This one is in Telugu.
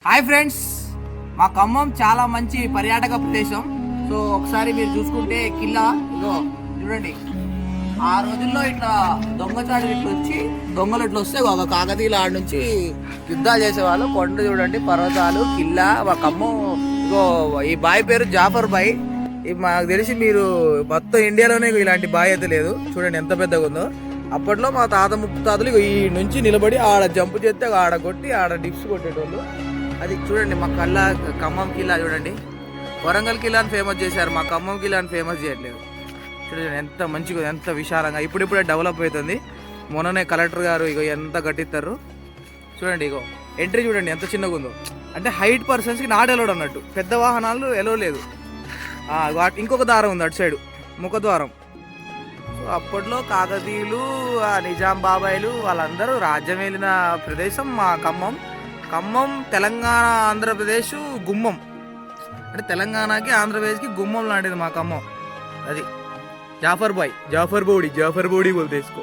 హాయ్ ఫ్రెండ్స్, మా ఖమ్మం చాలా మంచి పర్యాటక ప్రదేశం. సో ఒకసారి మీరు చూసుకుంటే కిల్లా ఇగో చూడండి. ఆ రోజుల్లో ఇట్లా దొంగచాటులు ఇట్లా వచ్చి దొంగలు ఇట్లా వస్తే ఒక కాకతీయుల ఆడ నుంచి యుద్ధాలు చేసేవాళ్ళు. కొండ చూడండి, పర్వతాలు, కిల్లా. మా ఖమ్మం ఇగో ఈ బాయ్ పేరు జాఫర్ బాయ్. మాకు తెలిసి మీరు మొత్తం ఇండియాలోనే ఇలాంటి బాయ్ అయితే లేదు. చూడండి ఎంత పెద్దగా ఉందో. అప్పట్లో మా తాత ముత్తాతలు ఈ నుంచి నిలబడి ఆడ జంపు చేస్తే ఆడ కొట్టి ఆడ డిప్స్ కొట్టేటోళ్ళు. అది చూడండి, మా ఖమ్మం కిల్లా చూడండి. వరంగల్ కిల్లాని ఫేమస్ చేశారు, మా ఖమ్మం కిల్లాని ఫేమస్ చేయట్లేదు. చూడండి ఎంత మంచిగా, ఎంత విశాలంగా. ఇప్పుడిప్పుడే డెవలప్ అవుతుంది. మొన్ననే కలెక్టర్ గారు ఇగో ఎంత కట్టిస్తారు చూడండి. ఇగో ఎంట్రీ చూడండి ఎంత చిన్నగా ఉందో. అంటే హైట్ పర్సన్స్కి నాట్ ఎలౌడ్ అన్నట్టు, పెద్ద వాహనాలు ఎలో లేదు. ఇంకొక దారం ఉంది అటు సైడు, ముఖద్వారం. సో అప్పట్లో కాకతీయులు, నిజాం బాబాయిలు వాళ్ళందరూ రాజ్యం వెళ్ళిన ప్రదేశం మా ఖమ్మం. ఖమ్మం తెలంగాణ ఆంధ్రప్రదేశ్ గుమ్మం, అంటే తెలంగాణకి ఆంధ్రప్రదేశ్కి గుమ్మం లాంటిది మా ఖమ్మం. అది జాఫర్ బోడి బోల్తే ఇస్కో.